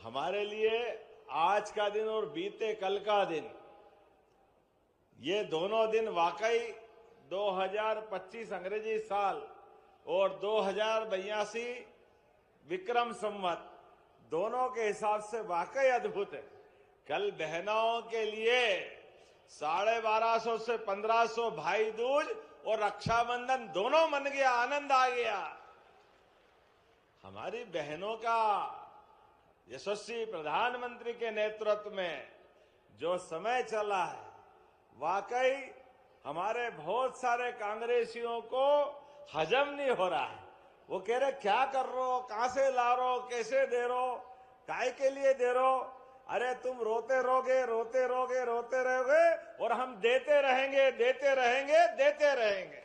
हमारे लिए आज का दिन और बीते कल का दिन, ये दोनों दिन वाकई 2025 अंग्रेजी साल और 2082 विक्रम संवत दोनों के हिसाब से वाकई अद्भुत है। कल बहनों के लिए 1250 से 1500 भाई दूज और रक्षाबंधन दोनों मन गया, आनंद आ गया। हमारी बहनों का यशस्वी प्रधानमंत्री के नेतृत्व में जो समय चला है, वाकई हमारे बहुत सारे कांग्रेसियों को हजम नहीं हो रहा है। वो कह रहे क्या कर रहे हो, कहां से ला रहे हो, कैसे दे रहे हो, काय के लिए दे रहे हो। अरे तुम रोते रहोगे, रोते रहोगे, रोते रहोगे और हम देते रहेंगे, देते रहेंगे, देते रहेंगे।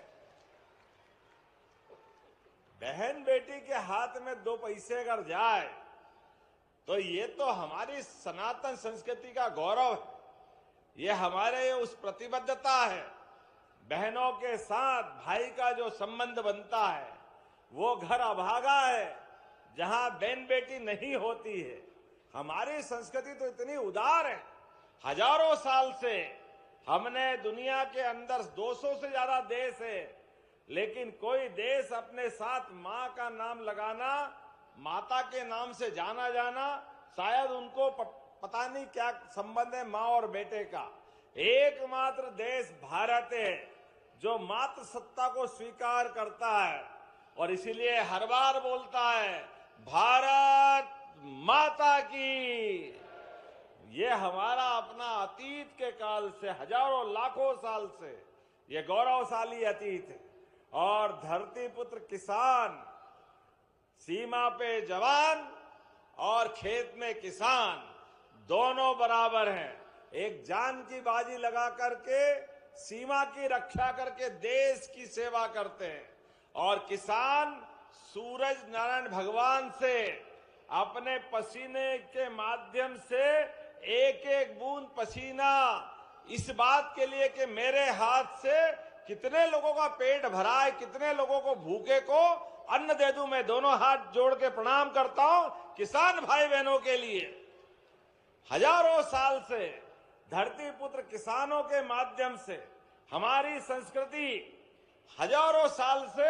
बहन बेटी के हाथ में 2 पैसे अगर जाए तो ये तो हमारी सनातन संस्कृति का गौरव है, ये हमारे उस प्रतिबद्धता है। बहनों के साथ भाई का जो संबंध बनता है वो घर अभागा है जहां बहन बेटी नहीं होती है। हमारी संस्कृति तो इतनी उदार है, हजारों साल से हमने दुनिया के अंदर 200 से ज्यादा देश है, लेकिन कोई देश अपने साथ मां का नाम लगाना, माता के नाम से जाना जाना, शायद उनको पता नहीं क्या संबंध है मां और बेटे का। एकमात्र देश भारत है जो मातृ सत्ता को स्वीकार करता है और इसीलिए हर बार बोलता है भारत माता की। ये हमारा अपना अतीत के काल से, हजारों लाखों साल से ये गौरवशाली अतीत है। और धरती पुत्र किसान, सीमा पे जवान और खेत में किसान दोनों बराबर हैं। एक जान की बाजी लगा करके सीमा की रक्षा करके देश की सेवा करते हैं और किसान सूरज नारायण भगवान से अपने पसीने के माध्यम से एक एक बूंद पसीना इस बात के लिए कि मेरे हाथ से कितने लोगों का पेट भरा है, कितने लोगों को भूखे को अन्न दे दूं। मैं दोनों हाथ जोड़ के प्रणाम करता हूं किसान भाई बहनों के लिए। हजारों साल से धरती पुत्र किसानों के माध्यम से हमारी संस्कृति हजारों साल से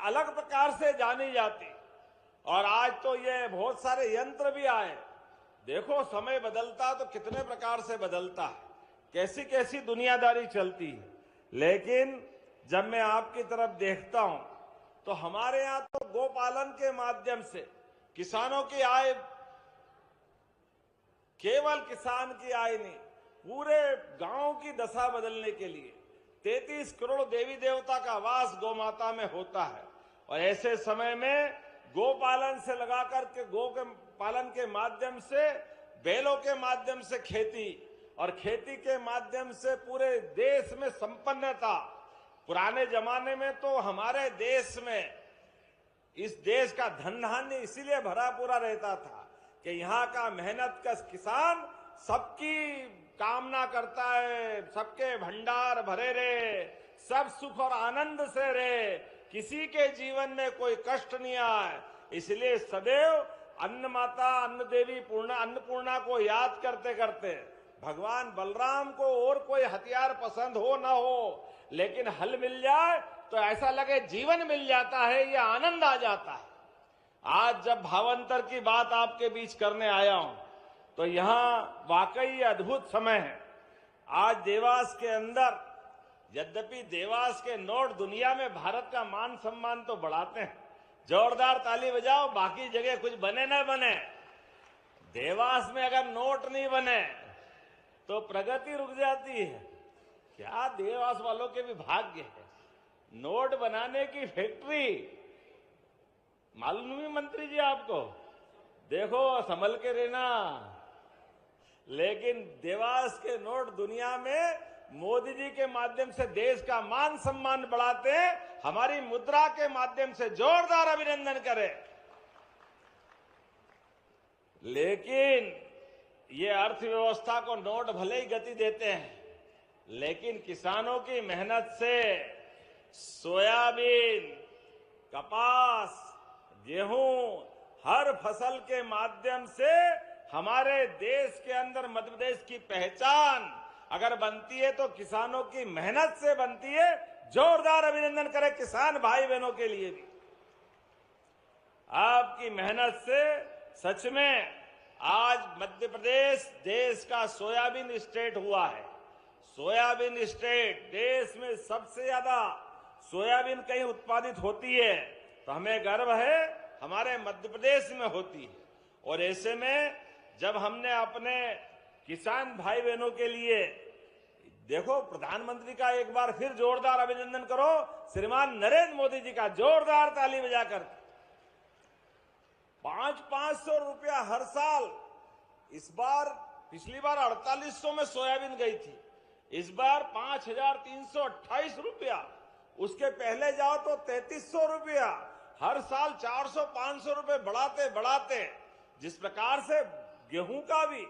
अलग प्रकार से जानी जाती और आज तो ये बहुत सारे यंत्र भी आए। देखो समय बदलता तो कितने प्रकार से बदलता है, कैसी कैसी दुनियादारी चलती है। लेकिन जब मैं आपकी तरफ देखता हूं तो हमारे यहां तो गोपालन के माध्यम से किसानों की आय, केवल किसान की आय नहीं, पूरे गांव की दशा बदलने के लिए 33 करोड़ देवी देवता का वास गौमाता में होता है। और ऐसे समय में गोपालन से लगाकर के गो के पालन के माध्यम से, बैलों के माध्यम से खेती और खेती के माध्यम से पूरे देश में संपन्नता। पुराने जमाने में तो हमारे देश में इस देश का धन धान्य इसीलिए भरा पूरा रहता था कि यहाँ का मेहनत कश किसान सबकी कामना करता है, सबके भंडार भरे रहे, सब सुख और आनंद से रहे, किसी के जीवन में कोई कष्ट नहीं आए। इसलिए सदैव अन्न माता, अन्न देवी अन्नपूर्णा को याद करते करते भगवान बलराम को और कोई हथियार पसंद हो ना हो, लेकिन हल मिल जाए तो ऐसा लगे जीवन मिल जाता है, ये आनंद आ जाता है। आज जब भावांतर की बात आपके बीच करने आया हूं तो यहां वाकई अद्भुत समय है। आज देवास के अंदर, यद्यपि देवास के नोट दुनिया में भारत का मान सम्मान तो बढ़ाते हैं, जोरदार ताली बजाओ, बाकी जगह कुछ बने न बने, देवास में अगर नोट नहीं बने तो प्रगति रुक जाती है। क्या देवास वालों के भी भाग्य है, नोट बनाने की फैक्ट्री। मालूम नहीं मंत्री जी आपको, देखो संभल के रहना। लेकिन देवास के नोट दुनिया में मोदी जी के माध्यम से देश का मान सम्मान बढ़ाते हैं। हमारी मुद्रा के माध्यम से जोरदार अभिनंदन करें। लेकिन ये अर्थव्यवस्था को नोट भले ही गति देते हैं, लेकिन किसानों की मेहनत से सोयाबीन, कपास, गेहूं, हर फसल के माध्यम से हमारे देश के अंदर मध्य प्रदेश की पहचान अगर बनती है तो किसानों की मेहनत से बनती है। जोरदार अभिनंदन करें किसान भाई बहनों के लिए भी। आपकी मेहनत से सच में आज मध्य प्रदेश देश का सोयाबीन स्टेट हुआ है। सोयाबीन स्टेट, देश में सबसे ज्यादा सोयाबीन कहीं उत्पादित होती है तो हमें गर्व है हमारे मध्य प्रदेश में होती है। और ऐसे में जब हमने अपने किसान भाई बहनों के लिए, देखो प्रधानमंत्री का एक बार फिर जोरदार अभिनंदन करो, श्रीमान नरेंद्र मोदी जी का जोरदार ताली बजाकर। 500 रुपया हर साल, इस बार पिछली बार 4800 में सोयाबीन गई थी, इस बार 5328 रुपया, उसके पहले जाओ तो 3300 रुपया, हर साल 400-500 रुपए बढ़ाते बढ़ाते, जिस प्रकार से गेहूं का भी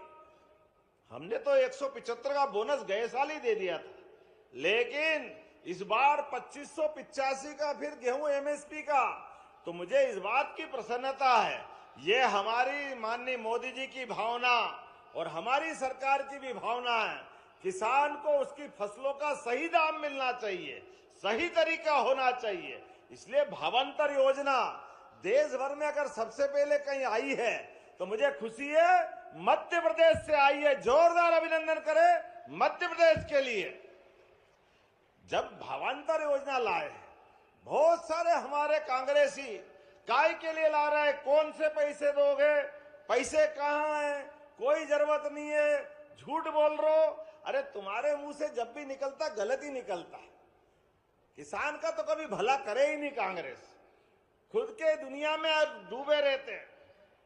हमने तो 175 का बोनस गए साल ही दे दिया था, लेकिन इस बार 2585 का फिर गेहूं एमएसपी का, तो मुझे इस बात की प्रसन्नता है, ये हमारी माननीय मोदी जी की भावना और हमारी सरकार की भी भावना है। किसान को उसकी फसलों का सही दाम मिलना चाहिए, सही तरीका होना चाहिए। इसलिए भावांतर योजना देश भर में अगर सबसे पहले कहीं आई है तो मुझे खुशी है मध्य प्रदेश से आई है। जोरदार अभिनंदन करें मध्य प्रदेश के लिए। जब भावांतर योजना लाए, बहुत सारे हमारे कांग्रेसी काय के लिए ला रहे हैं, कौन से पैसे दोगे, पैसे कहां हैं, कोई जरूरत नहीं है, झूठ बोल रहे हो। अरे तुम्हारे मुंह से जब भी निकलता गलत ही निकलता है। किसान का तो कभी भला करे ही नहीं कांग्रेस, खुद के दुनिया में अब डूबे रहते हैं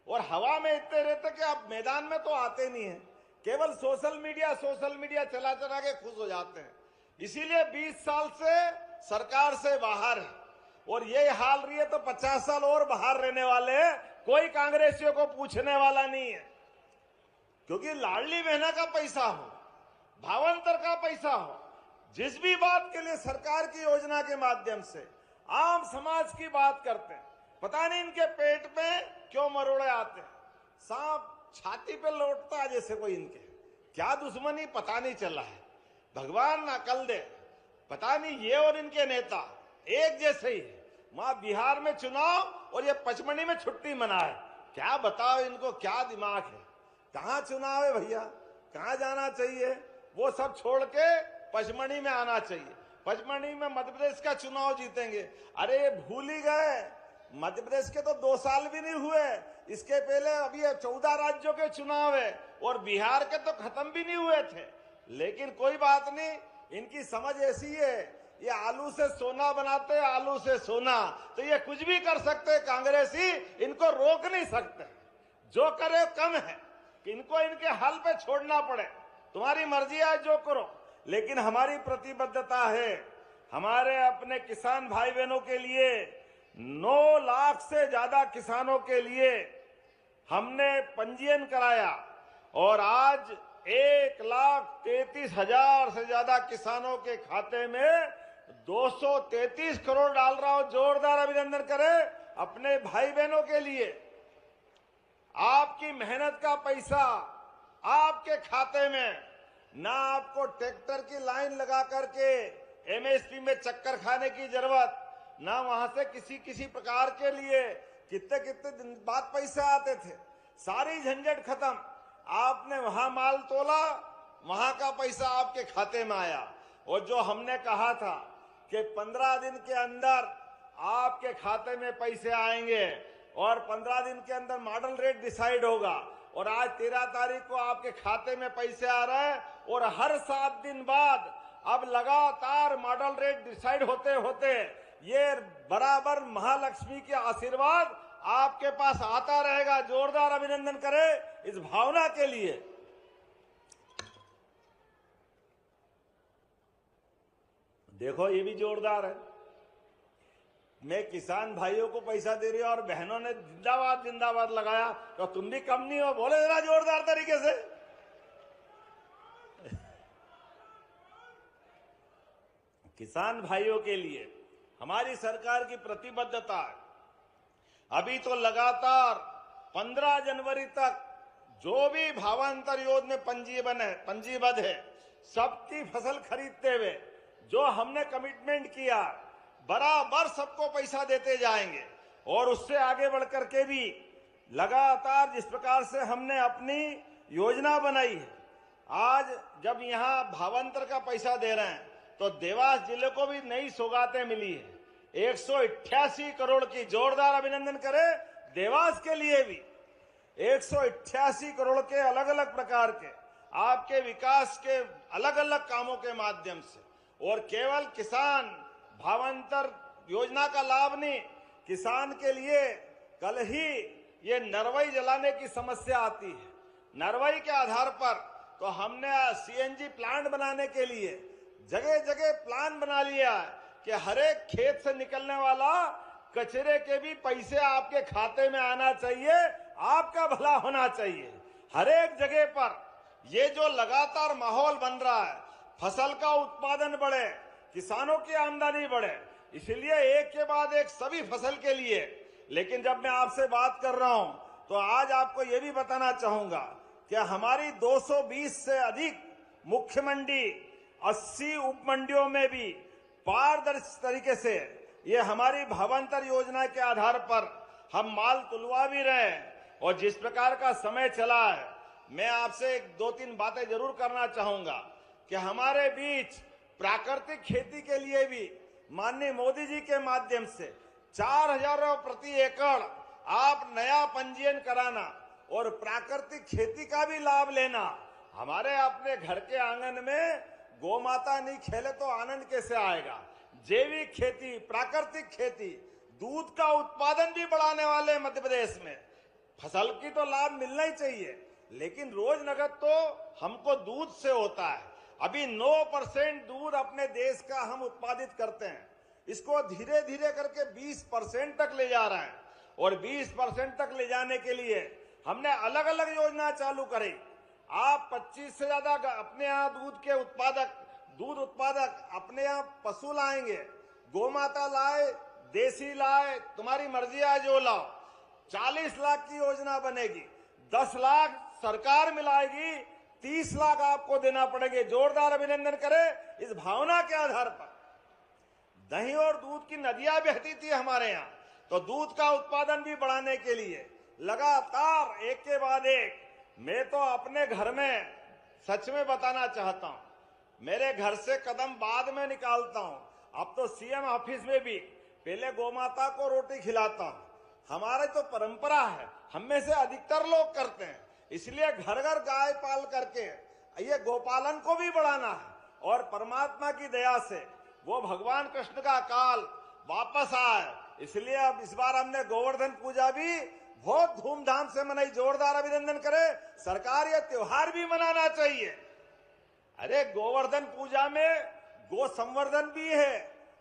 और हवा में इतने रहते कि आप मैदान में तो आते नहीं है, केवल सोशल मीडिया चला चला के खुश हो जाते हैं। इसीलिए 20 साल से सरकार से बाहर है और ये हाल रही है तो 50 साल और बाहर रहने वाले हैं। कोई कांग्रेसियों को पूछने वाला नहीं है, क्योंकि लाडली बहना का पैसा हो, भावांतर का पैसा हो, जिस भी बात के लिए सरकार की योजना के माध्यम से आम समाज की बात करते हैं, पता नहीं इनके पेट में क्यों मरोड़े आते हैं, सांप छाती पे लौटता है जैसे कोई, इनके क्या दुश्मनी पता नहीं चला है। भगवान अकल दे, पता नहीं ये और इनके नेता एक जैसे ही है। वहां बिहार में चुनाव और ये पचमढ़ी में छुट्टी मनाए, क्या बताओ इनको क्या दिमाग है। कहां चुनाव है भैया, कहां जाना चाहिए, वो सब छोड़ के पचमढ़ी में आना चाहिए। पचमढ़ी में मध्य प्रदेश का चुनाव जीतेंगे। अरे ये भूल ही गए, मध्य प्रदेश के तो 2 साल भी नहीं हुए, इसके पहले अभी 14 राज्यों के चुनाव है और बिहार के तो खत्म भी नहीं हुए थे। लेकिन कोई बात नहीं, इनकी समझ ऐसी है, ये आलू से सोना बनाते, आलू से सोना, तो ये कुछ भी कर सकते, कांग्रेसी इनको रोक नहीं सकते। जो करे कम है कि इनको इनके हाल पे छोड़ना पड़े, तुम्हारी मर्जी है जो करो, लेकिन हमारी प्रतिबद्धता है हमारे अपने किसान भाई बहनों के लिए। 9 लाख से ज्यादा किसानों के लिए हमने पंजीयन कराया और आज 1,33,000 से ज्यादा किसानों के खाते में 233 करोड़ डाल रहा हूं। जोरदार अभिनंदन करें अपने भाई बहनों के लिए। आपकी मेहनत का पैसा आपके खाते में, ना आपको ट्रैक्टर की लाइन लगा करके एमएसपी में चक्कर खाने की जरूरत, ना वहां से किसी प्रकार के लिए कितने दिन बाद पैसे आते थे, सारी झंझट खत्म। आपने वहां माल तोला, वहां का पैसा आपके खाते में आया। और जो हमने कहा था कि 15 दिन के अंदर आपके खाते में पैसे आएंगे और 15 दिन के अंदर मॉडल रेट डिसाइड होगा, और आज 13 तारीख को आपके खाते में पैसे आ रहे हैं और हर 7 दिन बाद अब लगातार मॉडल रेट डिसाइड होते होते ये बराबर महालक्ष्मी के आशीर्वाद आपके पास आता रहेगा। जोरदार अभिनंदन करें इस भावना के लिए। देखो ये भी जोरदार है, मैं किसान भाइयों को पैसा दे रही हूं और बहनों ने जिंदाबाद जिंदाबाद लगाया, तो तुम भी कम नहीं हो, बोले जरा जोरदार तरीके से। किसान भाइयों के लिए हमारी सरकार की प्रतिबद्धता है। अभी तो लगातार 15 जनवरी तक जो भी भावांतर योजना में पंजीबद्ध है, सबकी फसल खरीदते हुए जो हमने कमिटमेंट किया, बराबर सबको पैसा देते जाएंगे। और उससे आगे बढ़कर के भी लगातार जिस प्रकार से हमने अपनी योजना बनाई है, आज जब यहाँ भावांतर का पैसा दे रहे हैं तो देवास जिले को भी नई सौगातें मिली है। 188 करोड़ की जोरदार अभिनंदन करें देवास के लिए भी। 188 करोड़ के अलग अलग प्रकार के आपके विकास के अलग अलग कामों के माध्यम से, और केवल किसान भावांतर योजना का लाभ नहीं, किसान के लिए कल ही ये नरवई जलाने की समस्या आती है। नरवई के आधार पर तो हमने सीएनजी प्लांट बनाने के लिए जगह जगह प्लान बना लिया कि हर एक खेत से निकलने वाला कचरे के भी पैसे आपके खाते में आना चाहिए, आपका भला होना चाहिए। हर एक जगह पर ये जो लगातार माहौल बन रहा है, फसल का उत्पादन बढ़े, किसानों की आमदनी बढ़े, इसलिए एक के बाद एक सभी फसल के लिए। लेकिन जब मैं आपसे बात कर रहा हूं तो आज आपको ये भी बताना चाहूंगा कि हमारी 220 से अधिक मुख्य मंडी, 80 उप मंडियों में भी पारदर्शी तरीके से ये हमारी भावांतर योजना के आधार पर हम माल तुलवा भी रहे हैं। और जिस प्रकार का समय चला है, मैं आपसे 2-3 बातें जरूर करना चाहूंगा कि हमारे बीच प्राकृतिक खेती के लिए भी माननीय मोदी जी के माध्यम से 4,000 प्रति एकड़ आप नया पंजीयन कराना और प्राकृतिक खेती का भी लाभ लेना। हमारे अपने घर के आंगन में गौ माता नहीं खेले तो आनंद कैसे आएगा। जैविक खेती, प्राकृतिक खेती, दूध का उत्पादन भी बढ़ाने वाले मध्य प्रदेश में। फसल की तो लाभ मिलना ही चाहिए, लेकिन रोज नगद तो हमको दूध से होता है। अभी 9% दूध अपने देश का हम उत्पादित करते हैं, इसको धीरे धीरे करके 20% तक ले जा रहे हैं। और 20% तक ले जाने के लिए हमने अलग अलग योजना चालू करी। आप 25 से ज्यादा अपने यहाँ दूध उत्पादक अपने यहाँ पशु लाएंगे, गौ माता लाए, देसी लाए, तुम्हारी मर्जी है जो लाओ। 40 लाख की योजना बनेगी, 10 लाख सरकार मिलाएगी, 30 लाख आपको देना पड़ेंगे। जोरदार अभिनंदन करें इस भावना के आधार पर। दही और दूध की नदियां बहती थी हमारे यहाँ, तो दूध का उत्पादन भी बढ़ाने के लिए लगातार एक के बाद एक, मैं तो अपने घर में सच में बताना चाहता हूं, मेरे घर से कदम बाद में निकालता हूं। अब तो सीएम ऑफिस में भी पहले गौ माता को रोटी खिलाता हूं। हमारे तो परंपरा है, हम में से अधिकतर लोग करते हैं, इसलिए घर घर गाय पाल करके ये गोपालन को भी बढ़ाना है। और परमात्मा की दया से वो भगवान कृष्ण का काल वापस आए, इसलिए अब इस बार हमने गोवर्धन पूजा भी बहुत धूमधाम से मनाई। जोरदार अभिनंदन करें सरकार, ये त्योहार भी मनाना चाहिए। अरे गोवर्धन पूजा में गो संवर्धन भी है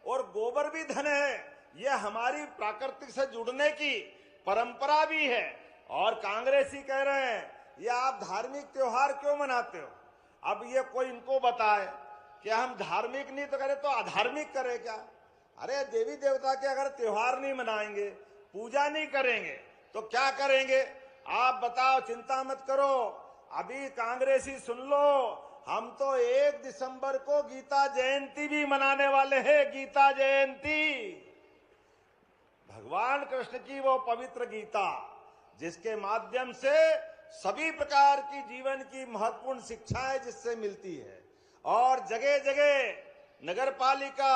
और गोबर भी धन है, ये हमारी प्राकृतिक से जुड़ने की परंपरा भी है। और कांग्रेसी कह रहे हैं ये आप धार्मिक त्योहार क्यों मनाते हो। अब ये कोई इनको बताए कि हम धार्मिक नहीं तो करें तो अधार्मिक करें क्या। अरे देवी देवता के अगर त्योहार नहीं मनाएंगे, पूजा नहीं करेंगे तो क्या करेंगे आप बताओ। चिंता मत करो, अभी कांग्रेसी सुन लो, हम तो 1 दिसंबर को गीता जयंती भी मनाने वाले हैं। गीता जयंती, भगवान कृष्ण की वो पवित्र गीता जिसके माध्यम से सभी प्रकार की जीवन की महत्वपूर्ण शिक्षाएं जिससे मिलती है। और जगह जगह नगर पालिका,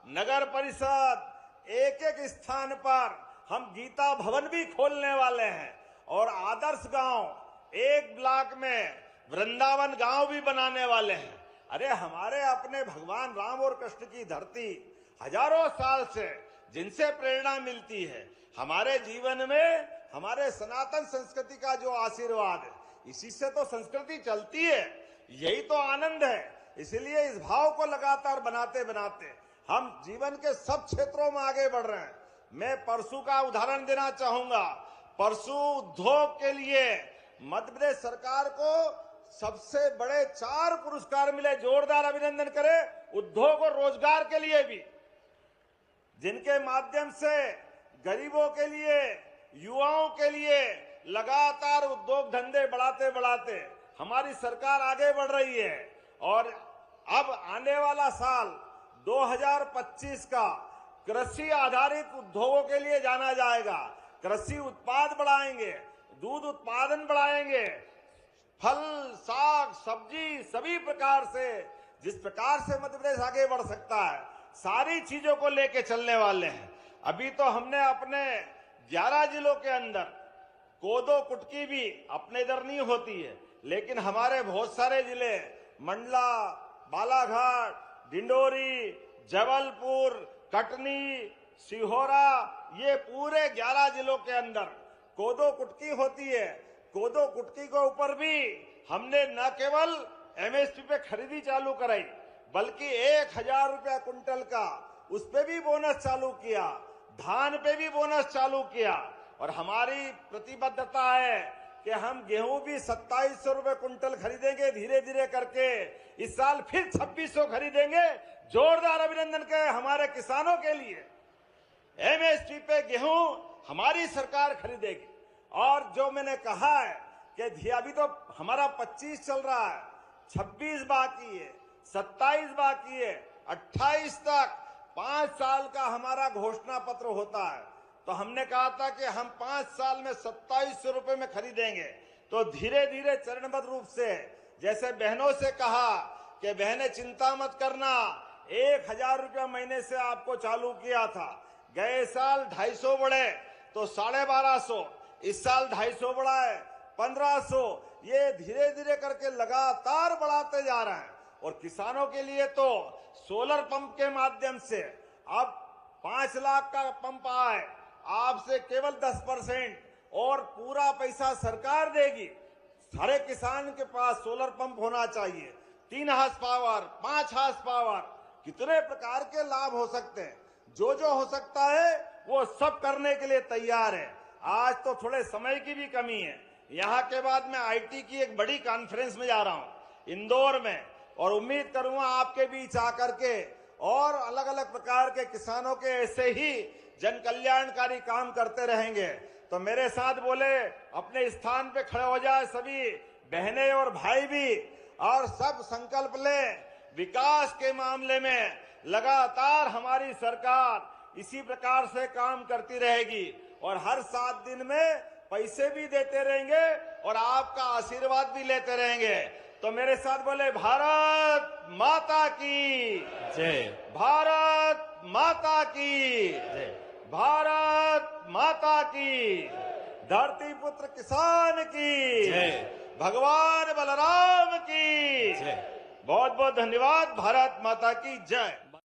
नगर परिषद, एक एक स्थान पर हम गीता भवन भी खोलने वाले हैं। और आदर्श गांव, एक ब्लॉक में वृंदावन गांव भी बनाने वाले हैं। अरे हमारे अपने भगवान राम और कृष्ण की धरती हजारों साल से जिनसे प्रेरणा मिलती है, हमारे जीवन में हमारे सनातन संस्कृति का जो आशीर्वाद है, इसी से तो संस्कृति चलती है, यही तो आनंद है। इसलिए इस भाव को लगातार बनाते बनाते हम जीवन के सब क्षेत्रों में आगे बढ़ रहे हैं। मैं परसू का उदाहरण देना चाहूंगा। परसू उद्योग के लिए मध्य प्रदेश सरकार को सबसे बड़े 4 पुरस्कार मिले। जोरदार अभिनंदन करें उद्योग और रोजगार के लिए भी, जिनके माध्यम से गरीबों के लिए, युवाओं के लिए लगातार उद्योग धंधे बढ़ाते बढ़ाते हमारी सरकार आगे बढ़ रही है और अब आने वाला साल 2025 का कृषि आधारित उद्योगों के लिए जाना जाएगा। कृषि उत्पाद बढ़ाएंगे, दूध उत्पादन बढ़ाएंगे, फल, साग, सब्जी सभी प्रकार से जिस प्रकार से मध्य प्रदेश आगे बढ़ सकता है, सारी चीजों को लेके चलने वाले हैं। अभी तो हमने अपने 11 जिलों के अंदर कोदो कुटकी भी अपने इधर नहीं होती है, लेकिन हमारे बहुत सारे जिले मंडला, बालाघाट, डिंडोरी, जबलपुर, कटनी, सिहोरा, ये पूरे 11 जिलों के अंदर कोदो कुटकी होती है। कोदो कुटकी के ऊपर भी हमने न केवल एमएसपी पे खरीदी चालू कराई, बल्कि 1000 रुपया कुंटल का उस पे भी बोनस चालू किया, धान पे भी बोनस चालू किया। और हमारी प्रतिबद्धता है कि हम गेहूं भी 2700 रुपए कुंटल खरीदेंगे धीरे धीरे करके। इस साल फिर 2600 खरीदेंगे। जोरदार अभिनंदन के हमारे किसानों के लिए। एमएसपी पे गेहूं हमारी सरकार खरीदेगी। और जो मैंने कहा है कि अभी तो हमारा 25 चल रहा है, 26 बाकी है, 27 बाकी है, 28 तक 5 साल का हमारा घोषणा पत्र होता है। तो हमने कहा था कि हम 5 साल में 2700 रुपए में खरीदेंगे। तो धीरे धीरे चरणबद्ध रूप से, जैसे बहनों से कहा कि बहनें चिंता मत करना, 1000 रुपया महीने से आपको चालू किया था, गए साल 250 बढ़े तो 1250, इस साल 250 बढ़ा है 1500, ये धीरे धीरे करके लगातार बढ़ाते जा रहे हैं। और किसानों के लिए तो सोलर पंप के माध्यम से अब 5 लाख का पंप आए, आपसे केवल 10% और पूरा पैसा सरकार देगी। हर एक किसान के पास सोलर पंप होना चाहिए। 3 हार्स पावर, 5 हार्स पावर, कितने प्रकार के लाभ हो सकते हैं। जो जो हो सकता है वो सब करने के लिए तैयार है। आज तो थोड़े समय की भी कमी है। यहाँ के बाद मैं आईटी की एक बड़ी कॉन्फ्रेंस में जा रहा हूँ इंदौर में, और उम्मीद करूंगा आपके बीच आकर के और अलग अलग प्रकार के किसानों के ऐसे ही जन कल्याणकारी काम करते रहेंगे। तो मेरे साथ बोले अपने स्थान पे खड़े हो जाए सभी बहनें और भाई भी, और सब संकल्प ले। विकास के मामले में लगातार हमारी सरकार इसी प्रकार से काम करती रहेगी और हर 7 दिन में पैसे भी देते रहेंगे और आपका आशीर्वाद भी लेते रहेंगे। तो मेरे साथ बोले भारत माता की जय, भारत माता की जय, भारत माता की, धरती पुत्र किसान की जय, भगवान बलराम की जय। बहुत बहुत धन्यवाद। भारत माता की जय।